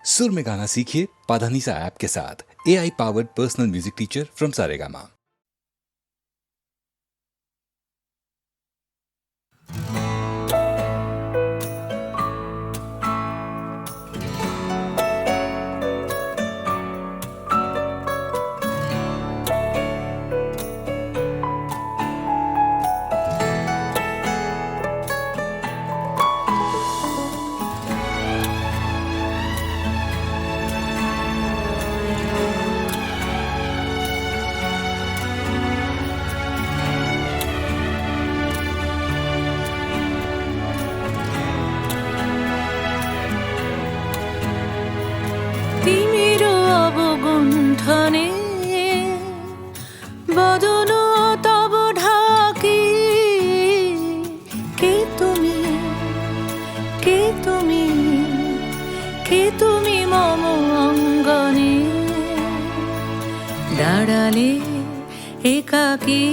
सुर में गाना सीखिए पाधानीसा ऐप के साथ। AI powered personal music teacher from Saregama. ধনে বদন তব ঢাকি কে তুমি কে তুমি কে তুমি মম অঙ্গনে দাঁড়ালে একাকী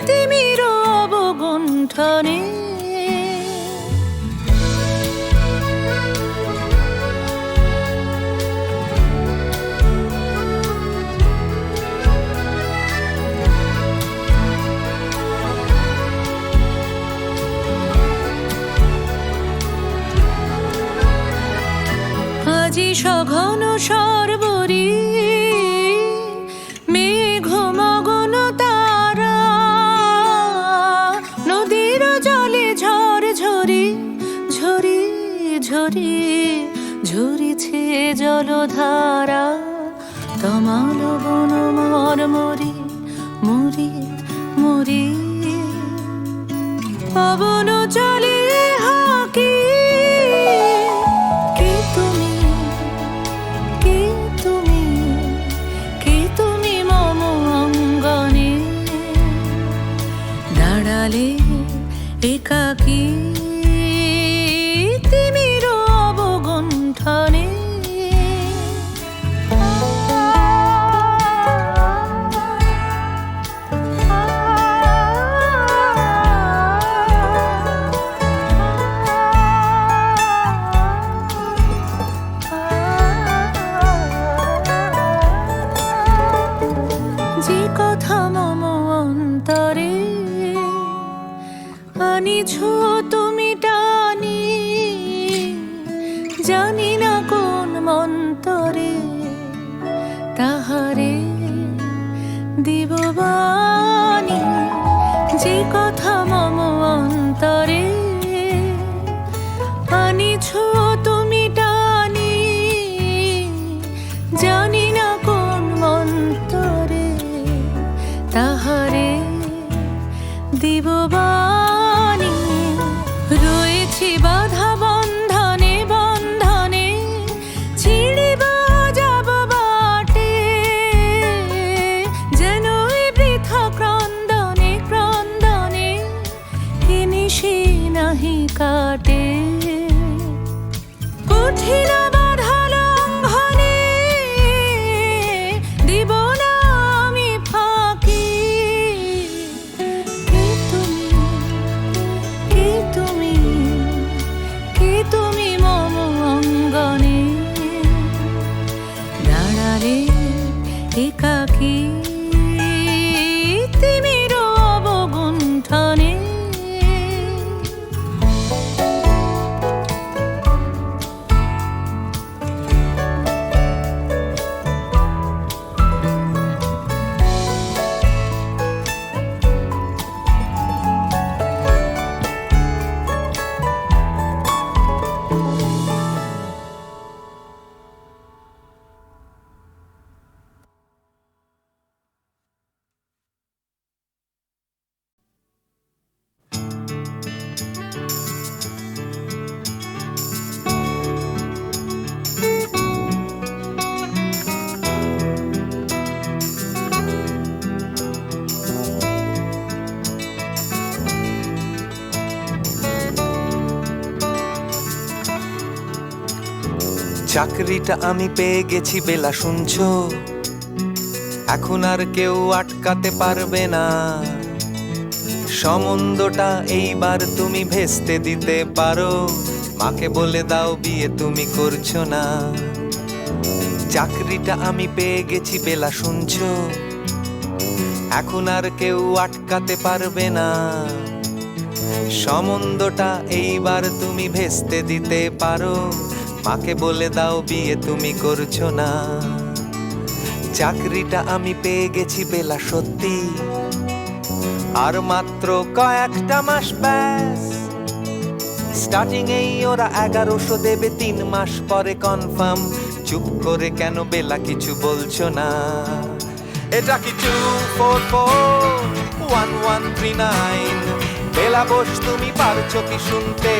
তিমির অবগুণ্ঠনে আজি সঘন সর্বরি মেঘ মগন তারা নদীর জলে ঝড় ঝরি ঝরি ঝরি ঝরিছে জলধারা তমাল বন মর মরি মরি মরি পবন চলে হাকি একাকী তিমির অবগুণ্ঠনে যে কথা মম অন্তরে আনিছো তুমি টানি জানি না কোন মন্তরে তাহারে দিব বাণী যে কথা মম অন্তরে আনিছো তুমি টানি জানি না কোন মন্তরে তাহারে দিব বাণী রয়েছি বাধা বন্ধনে বন্ধনে ছিড়িব যাব বাটে যেন বৃথা ক্রন্দনে ক্রন্দনে নিশি নাহি কাটে কঠিন বাধা লঙ্ঘনে দিব না আমি ফাঁকি তুমি মম অঙ্গনে দাঁড়ালে একাকী তিমির অবগুণ্ঠনে চাকরিটা আমি পেয়ে গেছি বেলা শুনছো, এখন আর কেউ আটকাতে পারবে না। সম্বন্ধটা এইবার তুমি ভেস্তে দিতে পারো, মাকে বলে দাও বিয়ে তুমি করছো না। চাকরিটা আমি পেয়ে গেছি বেলা শুনছো, এখন আর কেউ আটকাতে পারবে না। সম্বন্ধটা এইবার তুমি ভেস্তে দিতে পারো, মাকে বলে দাও বিয়ে তুমি করছো না। চাকরিটা আমি পেয়ে গেছি বেলা সত্যি, আর মাত্র কয়েকটা মাস ব্যাস। স্টার্টিং এই ওরা 1100 দেবে, 3 মাস পরে কনফার্ম। চুপ করে কেন বেলা কিছু বলছো না? এটা কি 2441139? বেলা বোস তুমি পারছো কি শুনতে?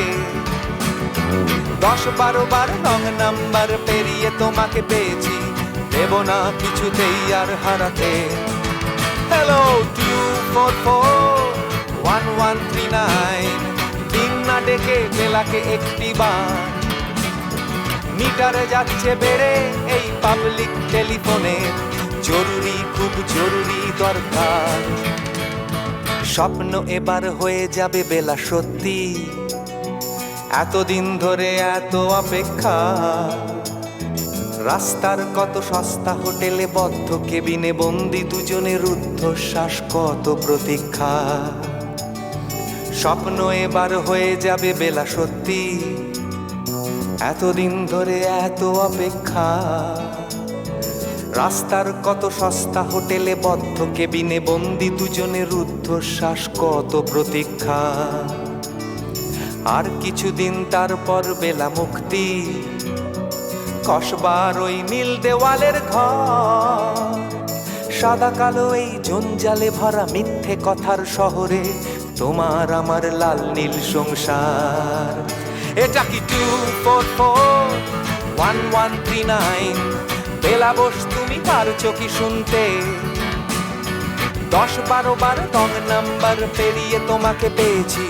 10-12 বার রং নাম্বার পেরিয়ে তোমাকে পেয়েছি, দেব না কিছুতেই আর হারাতে। হ্যালো 2441139, দিন না ডেকে বেলাকে একটি বার। মিটারে যাচ্ছে বেড়ে এই পাবলিক টেলিফোনে, জরুরি খুব জরুরি দরকার। স্বপ্ন এবার হয়ে যাবে বেলা সত্যি, এতদিন ধরে এত অপেক্ষা। রাস্তার কত সস্তা হোটেলে বদ্ধ কেবিনে বন্দি দুজনের রুদ্ধশ্বাস, কত প্রতীক্ষা। স্বপ্ন এবার হয়ে যাবে বেলা সত্যি, এতদিন ধরে এত অপেক্ষা। রাস্তার কত সস্তা হোটেলে বদ্ধ কেবিনে বন্দি দুজনের রুদ্ধশ্বাস, কত প্রতীক্ষা। আর কিছুদিন তারপর বেলা মুক্তি, কসবার ওই নীল দেওয়ালের ঘর। সাদা কালো এই জঞ্জালে ভরা মিথ্যে কথার শহরে, তোমার আমার লাল নীল সংসার। এটা কি 2441139? বেলা বোস তুমি পারছো কি শুনতে? 10-12 বার রং নাম্বার পেরিয়ে তোমাকে পেয়েছি,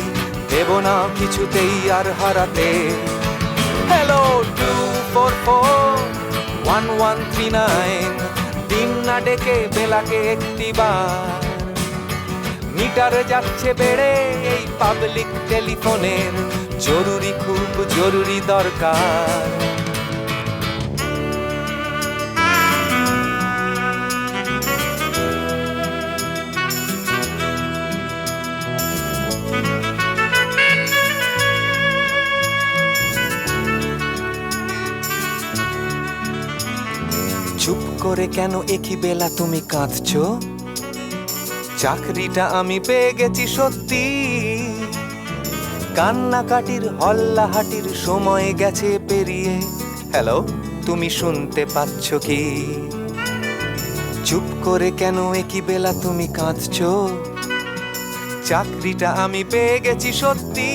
দেব না কিছুতেই আর হারাতে। হ্যালো 2441139, দিন না ডেকে বেলাকে একটি বার। মিটারে যাচ্ছে বেড়ে এই পাবলিক টেলিফোনের, জরুরি খুব জরুরি দরকার। চুপ করে কেন একই বেলা তুমি কাঁদছো? চাকরিটা আমি পেয়ে গেছি সত্যি, কান্নাকাটির হল্লাহাটির সময় গেছে পেরিয়ে। হ্যালো তুমি শুনতে পাচ্ছ কি? চুপ করে কেন একই বেলা তুমি কাঁদছো? চাকরিটা আমি পেয়ে গেছি সত্যি,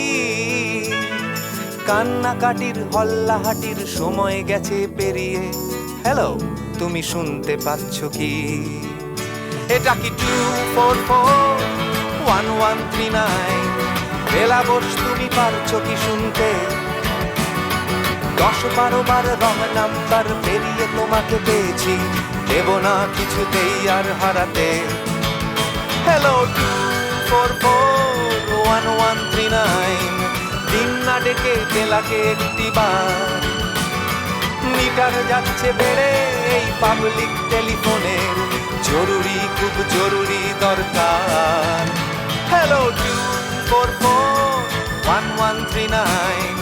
কান্নাকাটির হল্লাহাটির সময় গেছে পেরিয়ে। হ্যালো তুমি শুনতে পাচ্ছ কি? এটা কি 2441139? বেলা বোস তুমি পারছো কি শুনতে? 10-12 বার রং নাম্বার পেরিয়ে তোমাকে পেয়েছি, দেব না কিছুতেই আর হারাতে। হ্যালো 2441139, দিন না ডেকে বেলাকে একটি বার। মিটার যাচ্ছে বেড়ে এই পাবলিক টেলিফোনের, জরুরি খুব জরুরি দরকার। হ্যালো 2441139,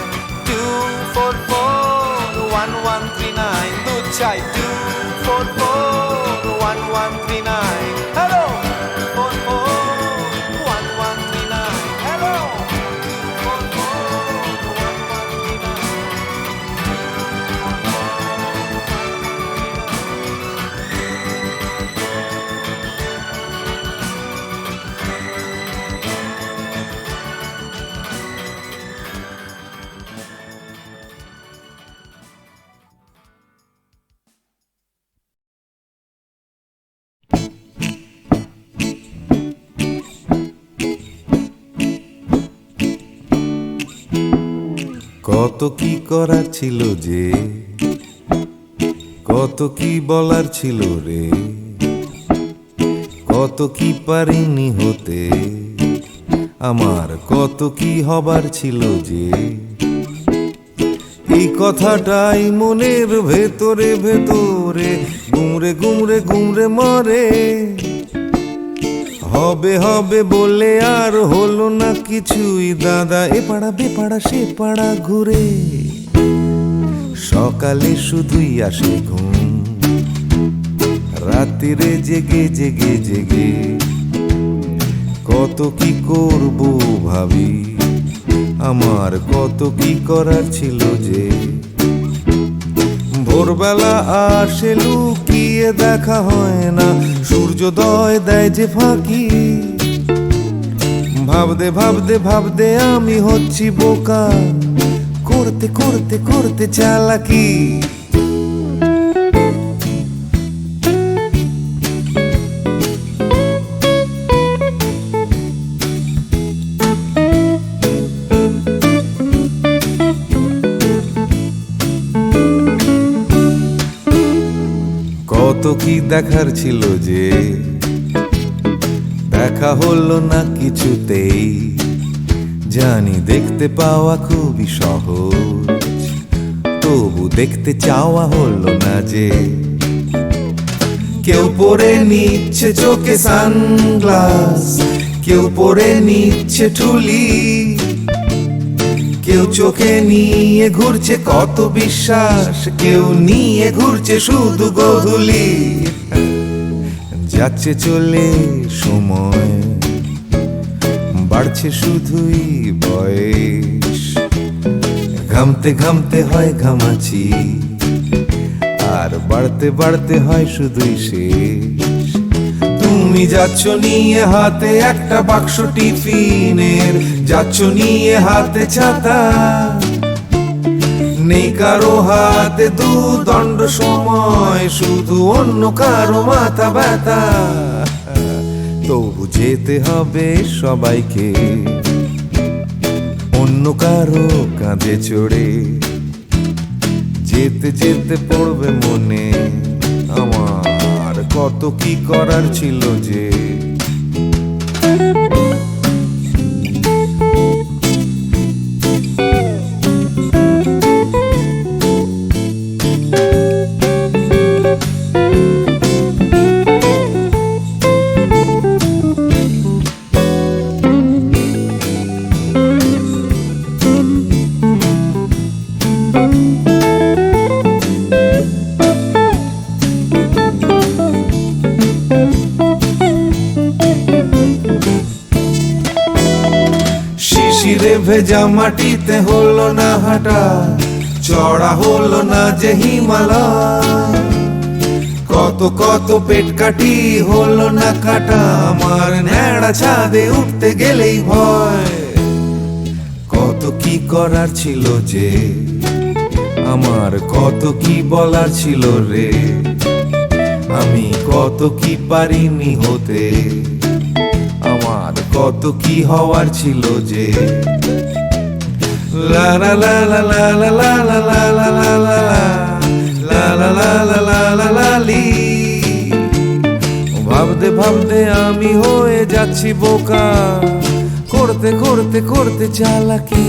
2441139, দুধ চাই 2441139। Hello 2441139, hello 2441139। কত কি করার ছিল যে, কত কি বলার ছিল রে, কত কি পারিনি হতে, আমার কত কি হবার ছিল যে। এই কথাটাই মনের ভেতরে ভেতরে গুমরে গুমরে গুমরে মরে। হবে হবে বলে আর হলো না কিছুই দাদা, এ পাড়া বেপাড়া সে পাড়া ঘুরে। সকালে শুধুই আসে ঘুম, রাত্রিরে জেগে জেগে জেগে কত কি করব ভাবি, আমার কত কি করার ছিল যে। ভোরবেলা আসে লুকিয়ে দেখা হয় না, সূর্যোদয় দেয় যে ফাঁকি। ভাবতে ভাবতে ভাবতে আমি হচ্ছি বোকা, করতে করতে করতে চালাকি। কত কি দেখার ছিল যে, দেখা হলো না কিছুতেই। জানি দেখতে পাওয়া খুবই সহজ, তবু দেখতে চাওয়া হলো না যে। কেউ পরে নিচ্ছে চোখে সানগ্লাস, কেউ পরে নিচ্ছে ঠুলি, কেউ চোখে নিয়ে ঘুরছে কত বিশ্বাস, কেউ নিয়ে ঘুরছে শুধু গোধূলি। যাচ্ছে চলে সময়, বাড়ছে শুধুই বয়স। ঘামতে ঘামতে হয় ঘামাচি, আর বাড়তে বাড়তে হয় শুধুই শেষ। তুমি যাচ্ছ নিয়ে হাতে একটা বাক্স টিফিনের, যাচ্ছ নিয়ে হাতে ছাতা, নেই কারো হাতে দুদণ্ড সময়, শুধু অন্য কারো মাথা ব্যথা। তবু যেতে হবে সবাইকে অন্য কারো কাঁধে চড়ে। যেতে যেতে পড়বে মনে আমার কত কি করার ছিল যে। শিশিরে ভেজা মাটিতে হলো না হাঁটা, চড়া হলো না যে হিমালয়। কত কত পেট কাটি হলো না কাটা, আমার ন্যাড়া ছাদে উঠতে গেলেই ভয়। কত কি করার ছিল যে, আমার কত কি বলার ছিল রে। আমি কত কি পারিনি হতে, আমার কত কি হওয়ার ছিল যে। লা লা লা লা লা লা লা লা লা লা লা লা লা লা লা লা লা লা লি। ভাবতে ভাবতে আমি হয়ে যাচ্ছি বোকা, করতে করতে করতে চালাকি।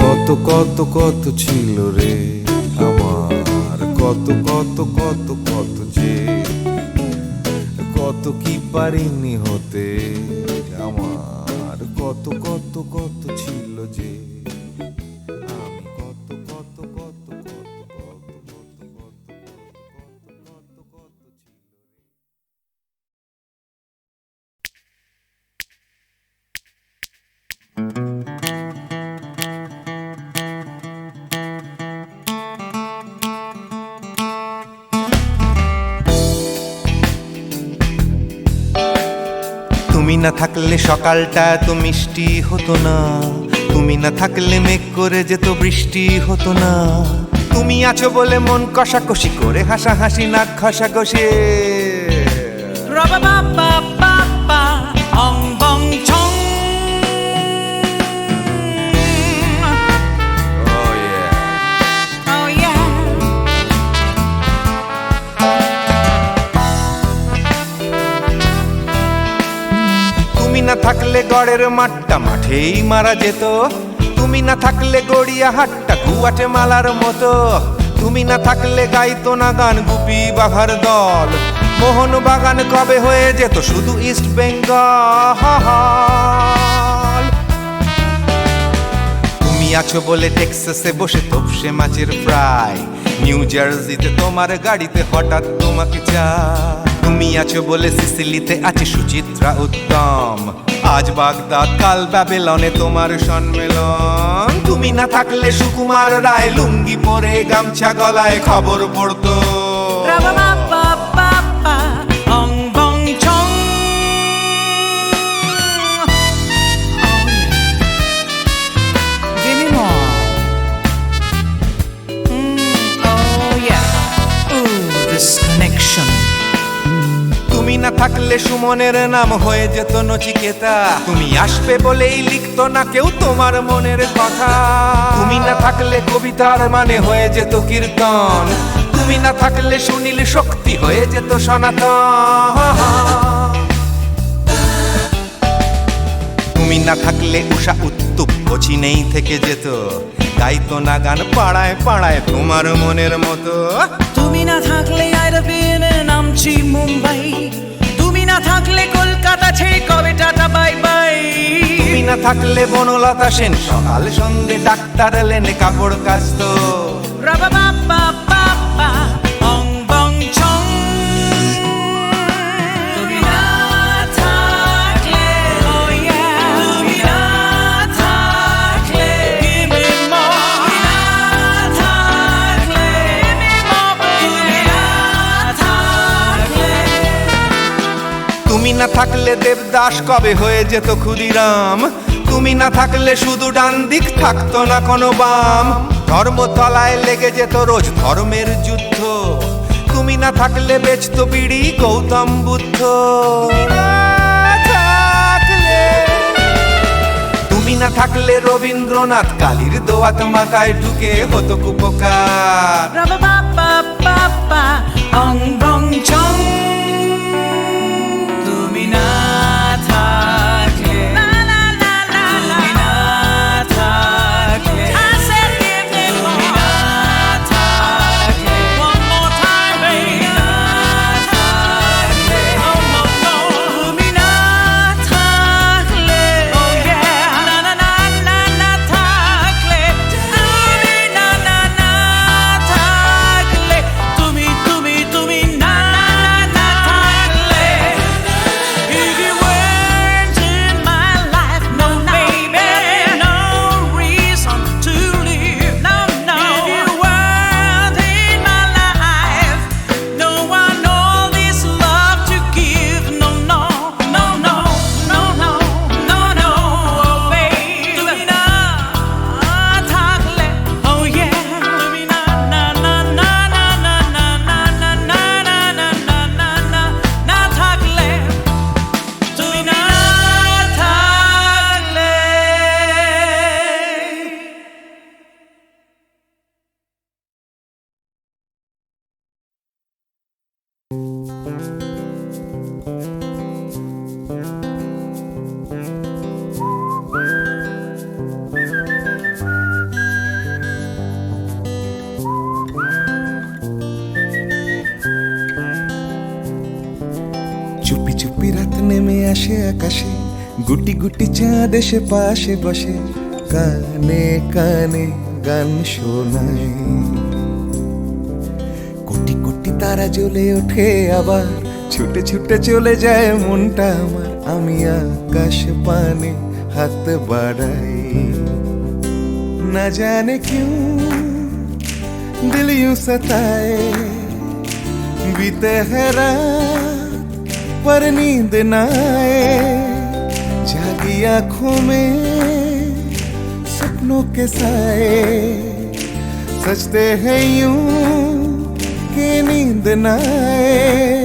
কত কত কত ছিল রে আমার, কত কত কত কত যে। কত কি পারিনি হতে, আমার কত কত কত ছিল যে। আমি কত কত কত কত কত কত কত কত কত কত ছিল। তুমি না থাকলে সকালটা এত মিষ্টি হতো না, তুমি না থাকলে মেঘ করে যেত বৃষ্টি হতো না। তুমি আছো বলে মন কষাকষি করে হাসাহাসি নাক ঘষাঘষি। তুমি না থাকলে গড়ের মাঠটা মাঠেই মারা যেত, তুমি না থাকলে গড়িয়া হাটটা গুয়াটে মালার মতো, তুমি না থাকলে গাইতো না গান গুপি বাঘার দল, মোহন বাগান কবে হয়ে যেত শুধু ইস্ট বেঙ্গল। তুমি আছো বলে টেক্সাসে বসে তপসে মাছের ফ্রাই, নিউ জার্সিতে তোমার গাড়িতে হঠাৎ তোমাকে চাই। তুমি আছো বলে সিসিলিতে আছে সুচিত্রা উত্তম, আজ বাগদাদ কাল ব্যাবিলনে তোমার সম্মেলন। তুমি না থাকলে সুকুমার রায় লুঙ্গি পরে গামছা গলায় খবর পড়তো। তুমি না থাকলে সুমনের নাম হয়ে যেত নচিকেতা, তুমি আসবে বলেই লিখতো না কেউ তোমার মনের কথা। তুমি না থাকলে কবিতার মানে হয়ে যেত কীর্তন, তুমি না থাকলে সুনীল শক্তি হয়ে যেত সনাতন। তুমি না থাকলে উষা উত্তুপ নেই থেকে যেত, গাইতো না গান পাড়ায় পাড়ায় তোমার মনের মতো। তুমি না থাকলে নামছি মুম্বাই, তুমি না থাকলে কলকাতা ছেড়ে কবে টাটা বাই বাই। তুমি না থাকলে বনলতা সেন সকাল সন্ধে ডাক্তার লেনে কাপড় কাচতো। তুমি না থাকলে, তুমি না থাকলে, তুমি না থাকলে, তুমি না থাকলে। তুমি না থাকলে দেবদাস কবে হয়ে যেত ক্ষুদিরাম, তুমি না থাকলে শুধু ডান দিক থাকতো না কোনো বাম, ধর্মতলায় লেগে যেত রোজ ধর্মের যুদ্ধ। তুমি না থাকলে বেচতো বিড়ি গৌতম বুদ্ধ। তুমি না থাকলে রবীন্দ্রনাথ কালীর দোয়াত মাথায় ঢুকে হতো কুপকার। তুমি না থাকলে, তুমি না থাকলে, তুমি না থাকলে, তুমি না থাকলে, তুমি না থাকলে, না না না না না থাকলে, তুমি না না না থাকলে, তুমি তুমি তুমি না না না থাকলে। If you weren't in my life, no baby, no reason to live, no no. If you weren't in my life, no one all this love to give, no no no no no no no no, oh baby. তুমি না থাকলে, oh yeah, তুমি না না না না না না না না না না না না না না না না থাকলে, তুমি না থাকলে। চুপি চুপি রাত নেমে আসে আকাশে, গুটি গুটি চাঁদ এসে পাশে বসে, কানে কানে গান শোনায়। কোটি কোটি তারা জ্বলে ওঠে আবার, ছুটে ছুটে চলে যায় মনটা আমার। আমি আকাশ পানে হাত বাড়াই, না জানে क्यों दिल यूं सताए। बीते है रात पर नींद न आए, जागी आंखों में सपनों के साए। सजते हैं यूं कि नींद न आए।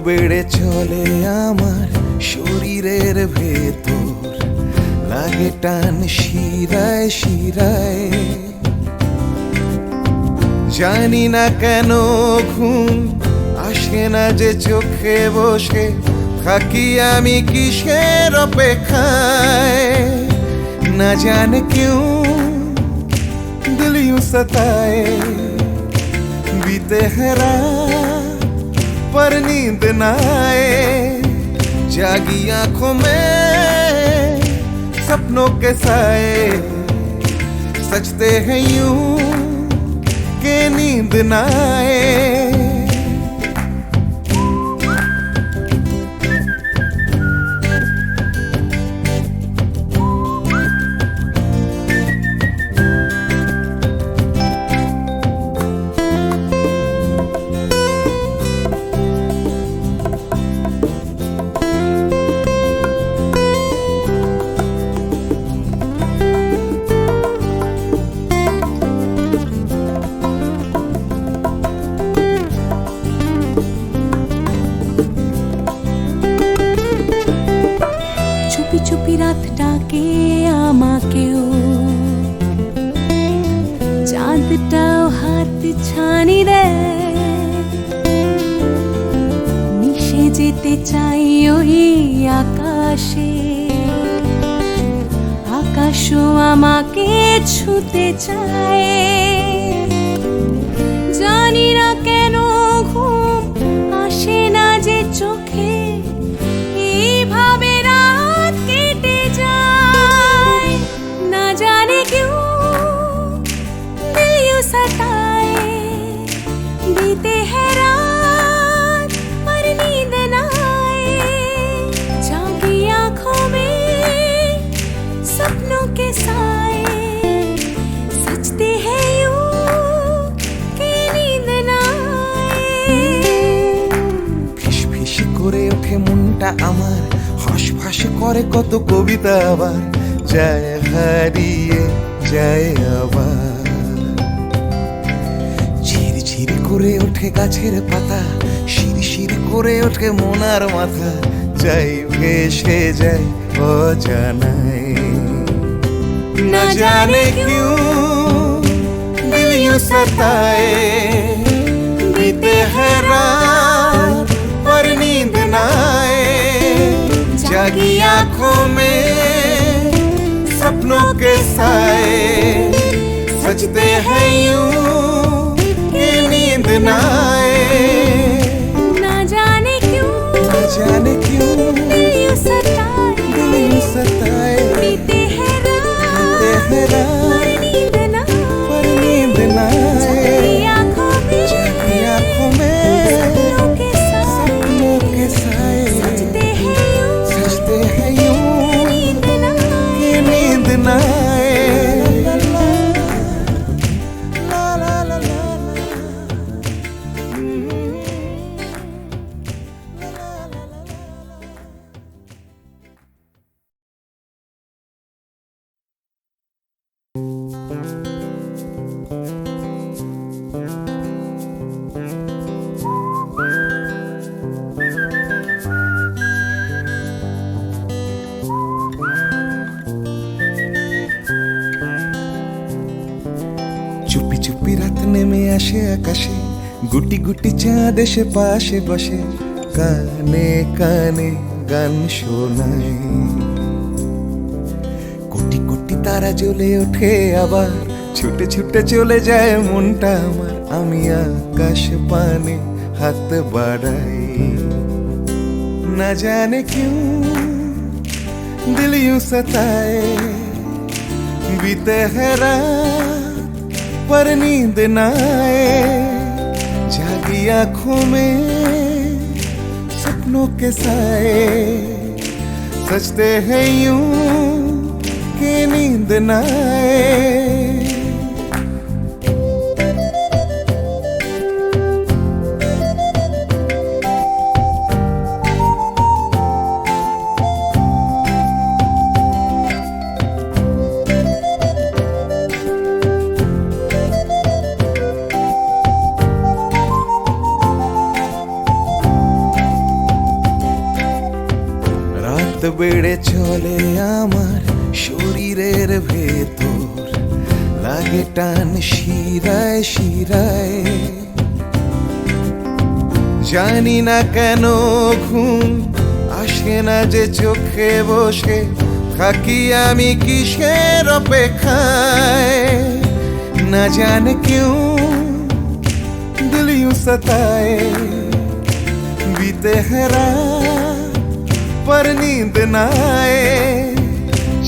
বেড়ে চলে আমার শরীরের ভেতর, লাগে টান শিরায় শিরায়। জানি না কেন ঘুম আসে না যে চোখে বসে থাকি আমি কিসের অপেক্ষায়। না জানে क्यों दिल यूं सताए, बीते है रात पर नींद न आए। जागी आंखों में सपनों के साए, सजते हैं यूं के नींद न आए। চুপি চুপি রাত ডাকে আমাকেও, চাঁদটাও হাত ছানি দেয়। মিশে যেতে চাই ওই আকাশে, আকাশও আমাকে ছুতে চায়। জানি না কেন ঘুম আসে না যে চোখে, এইভাবে রাত কেটে যায়। না জানে क्यों दिल यूं सताए, बीते है रात पर नींद न आए। जागी आंखों में सपनों के साए, सजते हैं यूं कि नींद न आए। ফিস ফিস করে ওঠে মনটা আমার, হাঁস করে কত কবিতা আবার যায় হারিয়ে যায় আবার। ঝিরঝির করে ওঠে গাছের পাতা, শিরশির করে ওঠে মনার মাথা, যাই ভেসে যায় অজানায়। না জানে क्यों दिल यूं सताए, बीते है रात पर नींद न आए। जागी आंखों में सपनों के साए, सजते हैं यूं कि नींद न आए। ना जाने क्यों दिल यूं सताए, बीते है बीते है रात पर नींद न आए। जागी आंखों में सपनों के साए, सजते हैं यूं कि नींद न आए। ला ला ला ला চুপি চুপি রাত নেমে আসে আকাশে, গুটি গুটি চাঁদ এসে পাশে বসে, কানে কানে গান শোনায়। কোটি কোটি তারা জ্বলে ওঠে আবার, ছুটে ছুটে চলে যায় মনটা আমার। আমি আকাশ পানে হাত বাড়াই। না জানে क्यों दिल यूं सताए, बीते है रात पर नींद न आए। जागी आंखों में सपनों के साए, सजते हैं यूं कि नींद न आए। শীত বেড়ে চলে আমার শরীরের ভেতর, লাগে টান শিরায় শিরায়। জানি না কেন ঘুম আসে না যে চোখে, বসে থাকি আমি কিসের অপেক্ষায়। না জানে কেউ दिल यूं सताए, बीते है रात पर नींद न आए।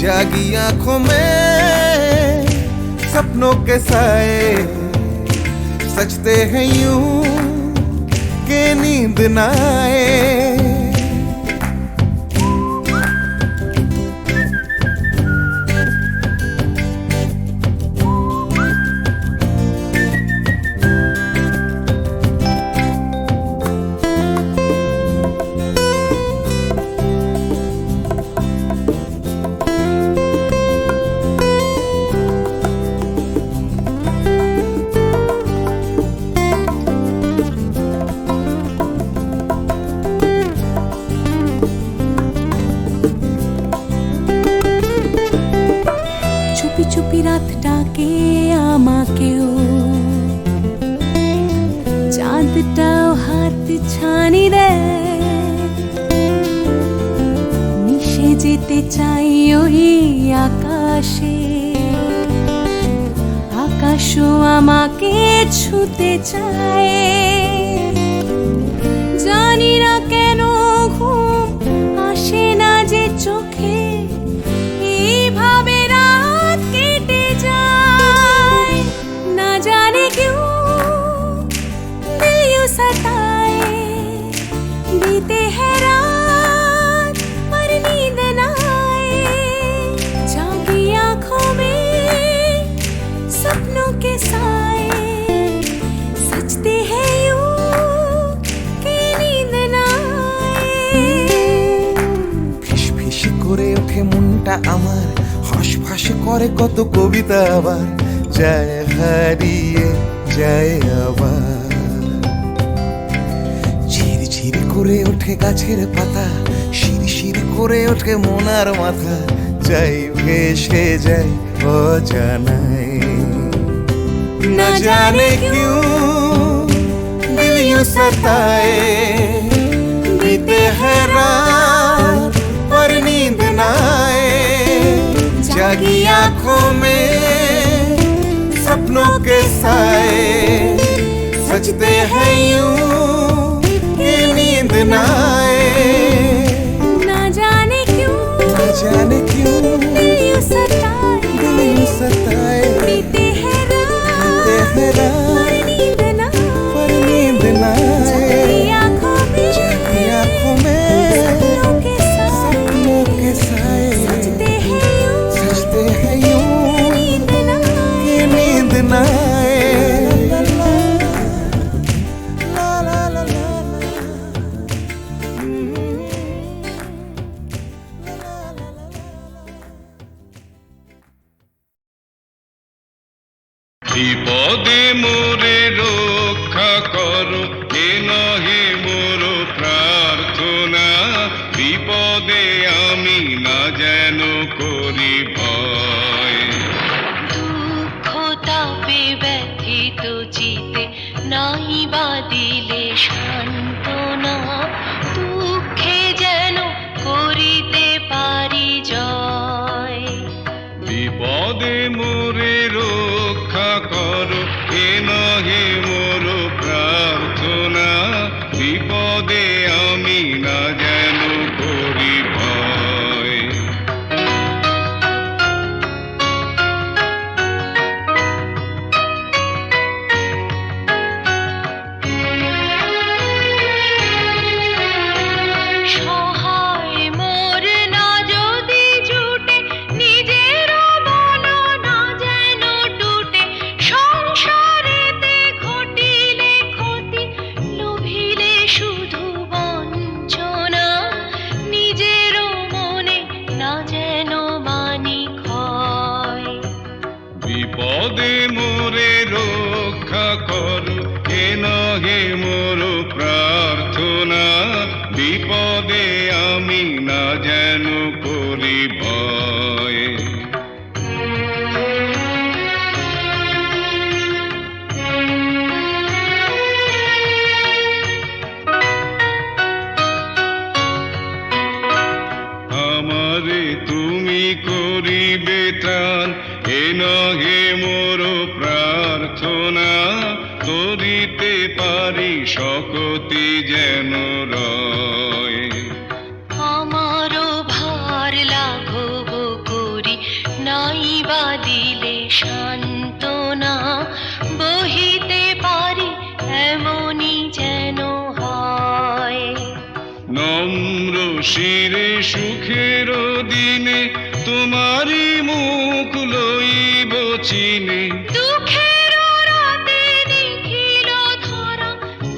जागी आंखों में सपनों के साए, सजते हैं यूं के नींद न आए। চুপি চুপি রাত ডাকে আমাকেও, চাঁদটাও হাত ছানি দেয়। মিশে যেতে চাই ওই আকাশে, আকাশও আমাকে ছুতে চায়। জানি না কেন ঘুম আসে না যে চোখে, এইভাবে রাত কেটে যায়। না জানে क्यों दिल यूं सताए, बीते है रात पर नींद न आए। जागी आंखों में सपनों के साए, सजते हैं यूं कि नींद न आए। ফিস ফিস করে ওঠে মনটা আমার, হাঁস করে কত কবিতা আবার যায় হারিয়ে যায় আবার। ঝিরঝির করে ওঠে গাছের পাতা, শিরশির করে ওঠে মনার মাথা, যাই ভেসে যায় অজানায়। না জানে क्यों दिल यूं सताए, बीते है रात पर नींद न आए। जागी आंखों में सपनों के साए, सजते हैं यूं कि नींद न आए। ना जाने क्यों दिल यूं सताए, बीते हैं रात पर नींद न पर नींद न आए। जागी आंखों में सपनों के साए, सजते सजते हैं यूं नींद न आए। कि नींद न आए। ला ला ला ला বিপদে মোরে রক্ষা করো, এ নহে মোর প্রার্থনা। বিপদে আমি না যেন করি ভয়। দুঃখ তাপে ব্যথিত চিতে নাই বা দিলে সান্ত্বনা। দুঃখে যেন করিতে পারি জয়। বিপদে মোরে রক্ষা করো, এ নহে মোর প্রার্থনা। বিপদে আমি না যেন করি ভয়। সহায় মোর না যদি জুটে, নিজের মন না যেন টুটে। সংসারেতে ঘটিলে ক্ষতি, লোভিলে শুধু বঞ্চনা। নিজের মনে না যেন মানি ক্ষয়। বিপদে মোরে রক্ষা করো, এ নহে মোর প্রার্থনা। বিপদে বিপদে আমি না যেন করি ভয়। আমারে তুমি করিবে ত্রাণ, এ নহে মোর প্রার্থনা, করিতে পারি শকতি যেন রয়। আমারও ভার লাঘব করি নাই বা দিলে সান্ত্বনা, বহিতে পারি এমনই যেন হয়। নম্র শিরে সুখের দিনে তোমারি মুখ লইব চিনে। দুঃখের রাতে নিখিল ধরা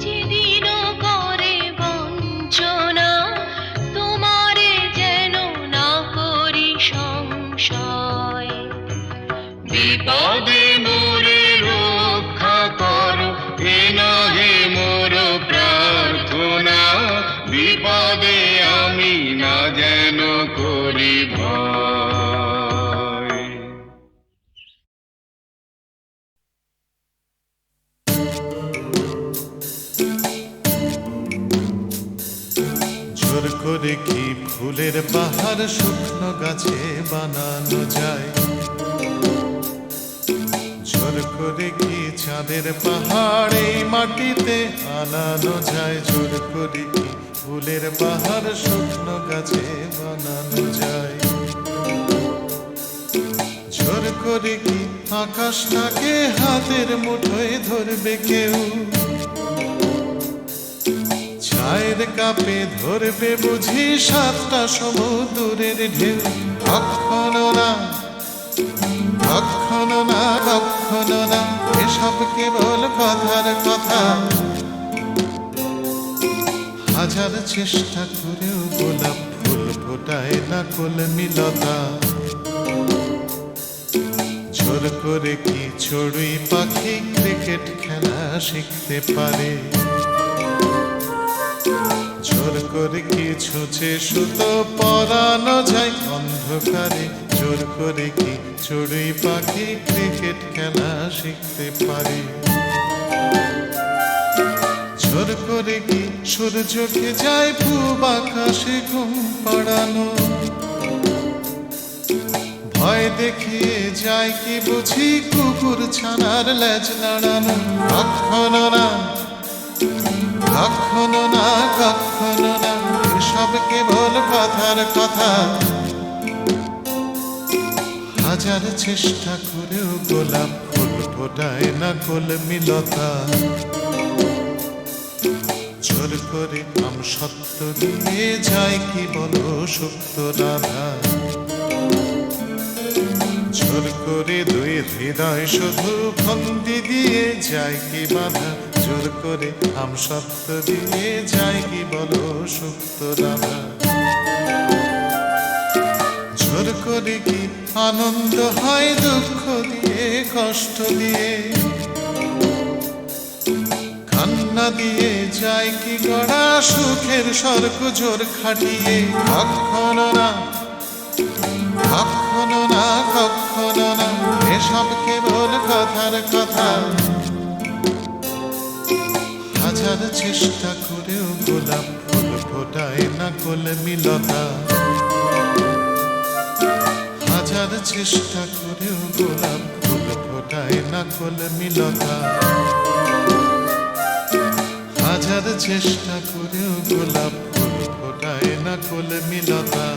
যেদিন করে বঞ্চনা, তোমারে যেন না করি সংশয়। বিপদে মোরে রক্ষা করো, এ নহে মোর প্রার্থনা, বিপদে আমি না যেন করি ভয়। জোর করে কি ফুলের বাহার শুকনো গাছে বানানো যায়? জোর করে কি চাঁদের পাহাড় এই মাটিতে আনানো যায়? জোর করে কি ফুলের বাহার শুকনো গাছে বানানো যায়? জোর করে কি আকাশটাকে হাতের মুঠোয় ধরবে কেউ? ছায়ের কাপে ধরবে বুঝি সাতটা সমুদ্রের ঢেউ? কখনো না, কখনো না, কখনো না, এসব কেবল কথার কথা। হাজার চেষ্টা করেও গোলাপ ফুল ফোটায় না কলমিলতা। জোর করে কি চড়ুই পাখি ক্রিকেট খেলা শিখতে পারে? জোর করে কি ছুঁচে সুতো পরানো যায় অন্ধকারে? জোর করে কি চড়ুই পাখি ক্রিকেট খেলা শিখতে পারে? জোর করে কি সূর্যকে যায় পূব আকাশে ঘুম পাড়ানো? ভয় দেখিয়ে যায় কি বুঝি কুকুর ছানার লেজ নাড়ানো? কখনো না, কখনো না, কখনো না, এসব কেবল কথার কথা। হাজার চেষ্টা করেও গোলাপ ফুল ফোটায় না কলমিলতা। জোর করে আম সত্য দিয়ে যায় কি বলো সুপ্ত রাধা? জোর করে দুই হৃদয় শুধু ফন্দি দিয়ে যায় কি বাধা? জোর করে আম সত্য দিয়ে যায় কি বলো সুপ্ত রাধা? জোর করে কি আনন্দ হয় দুঃখ দিয়ে কষ্ট দিয়ে? কান্না দিয়ে যায় কি গড়া সুখের স্বর্গ জোর খাটিয়ে? কখনো না, কখনো না, কখনো না, এসব কেবল কথার কথা। হাজার চেষ্টা করেও গোলাপ ফুল ফোটায় না কলমিলতা। হাজার চেষ্টা করেও গোলাপ ফুল ফোটায় না কলমিলতা। হাজার চেষ্টা করেও গোলাপ ফুল ফোটায় না কলমিলতা।